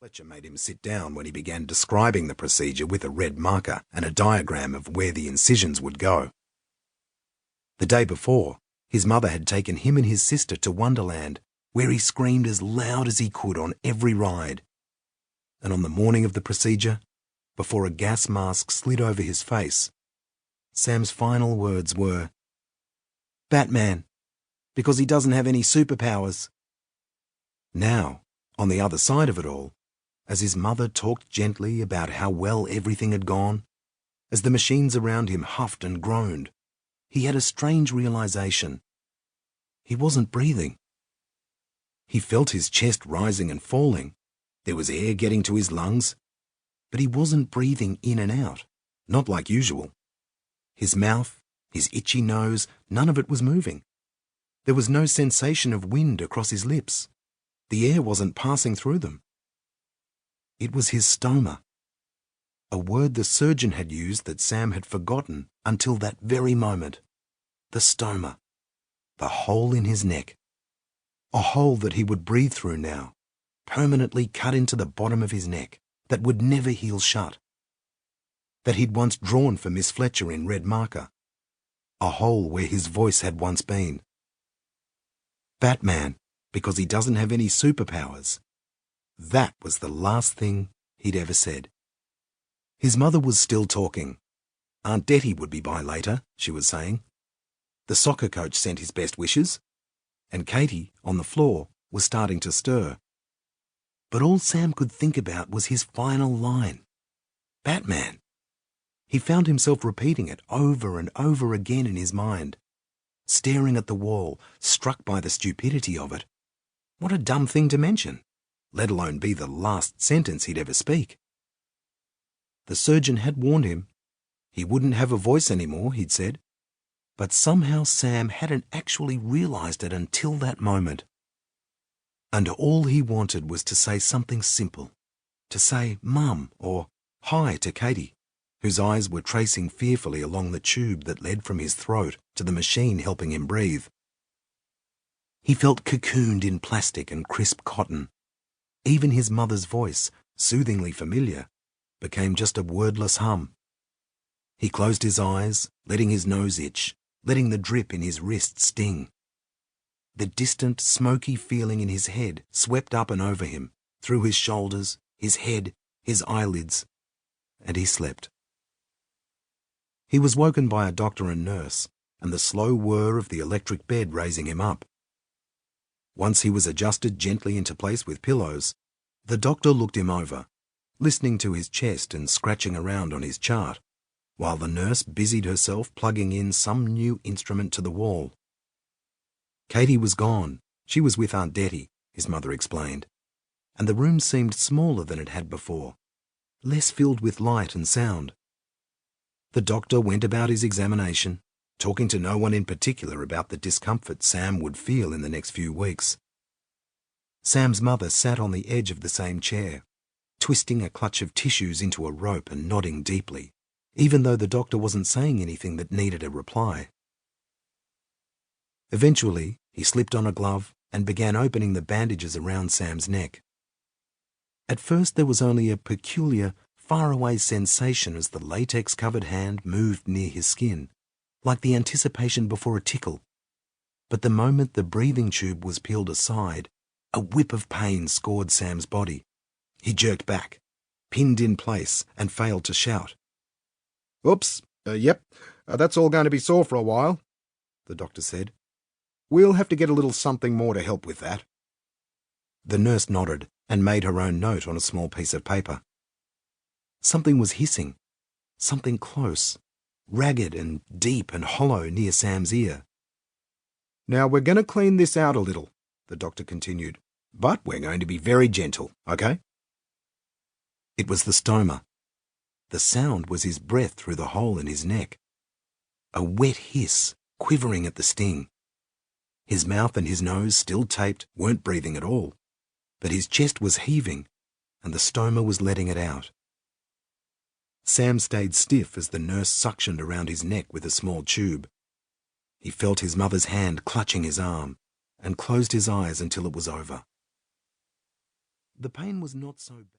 Fletcher made him sit down when he began describing the procedure with a red marker and a diagram of where the incisions would go. The day before, his mother had taken him and his sister to Wonderland, where he screamed as loud as he could on every ride. And on the morning of the procedure, before a gas mask slid over his face, Sam's final words were, "Batman, because he doesn't have any superpowers." Now, on the other side of it all, as his mother talked gently about how well everything had gone, as the machines around him huffed and groaned, he had a strange realization. He wasn't breathing. He felt his chest rising and falling. There was air getting to his lungs, but he wasn't breathing in and out, not like usual. His mouth, his itchy nose, none of it was moving. There was no sensation of wind across his lips. The air wasn't passing through them. It was his stoma, a word the surgeon had used that Sam had forgotten until that very moment. The stoma, the hole in his neck, a hole that he would breathe through now, permanently cut into the bottom of his neck, that would never heal shut, that he'd once drawn for Miss Fletcher in red marker, a hole where his voice had once been. Batman, because he doesn't have any superpowers. That was the last thing he'd ever said. His mother was still talking. Aunt Dettie would be by later, she was saying. The soccer coach sent his best wishes, and Katie, on the floor, was starting to stir. But all Sam could think about was his final line. Batman. He found himself repeating it over and over again in his mind, staring at the wall, struck by the stupidity of it. What a dumb thing to mention, let alone be the last sentence he'd ever speak. The surgeon had warned him. He wouldn't have a voice anymore, he'd said. But somehow Sam hadn't actually realized it until that moment. And all he wanted was to say something simple, to say Mum or Hi to Katie, whose eyes were tracing fearfully along the tube that led from his throat to the machine helping him breathe. He felt cocooned in plastic and crisp cotton. Even his mother's voice, soothingly familiar, became just a wordless hum. He closed his eyes, letting his nose itch, letting the drip in his wrist sting. The distant, smoky feeling in his head swept up and over him, through his shoulders, his head, his eyelids, and he slept. He was woken by a doctor and nurse, and the slow whir of the electric bed raising him up. Once he was adjusted gently into place with pillows, the doctor looked him over, listening to his chest and scratching around on his chart, while the nurse busied herself plugging in some new instrument to the wall. Katie was gone. She was with Aunt Dettie, his mother explained, and the room seemed smaller than it had before, less filled with light and sound. The doctor went about his examination, talking to no one in particular about the discomfort Sam would feel in the next few weeks. Sam's mother sat on the edge of the same chair, twisting a clutch of tissues into a rope and nodding deeply, even though the doctor wasn't saying anything that needed a reply. Eventually, he slipped on a glove and began opening the bandages around Sam's neck. At first there was only a peculiar, faraway sensation as the latex-covered hand moved near his skin, like the anticipation before a tickle. But the moment the breathing tube was peeled aside, a whip of pain scored Sam's body. He jerked back, pinned in place, and failed to shout. "Oops, that's all going to be sore for a while," the doctor said. "We'll have to get a little something more to help with that." The nurse nodded and made her own note on a small piece of paper. Something was hissing, something close, ragged and deep and hollow near Sam's ear. "Now we're going to clean this out a little," the doctor continued, "but we're going to be very gentle, okay?" It was the stoma. The sound was his breath through the hole in his neck. A wet hiss, quivering at the sting. His mouth and his nose, still taped, weren't breathing at all, but his chest was heaving, and the stoma was letting it out. Sam stayed stiff as the nurse suctioned around his neck with a small tube. He felt his mother's hand clutching his arm, and closed his eyes until it was over. The pain was not so bad.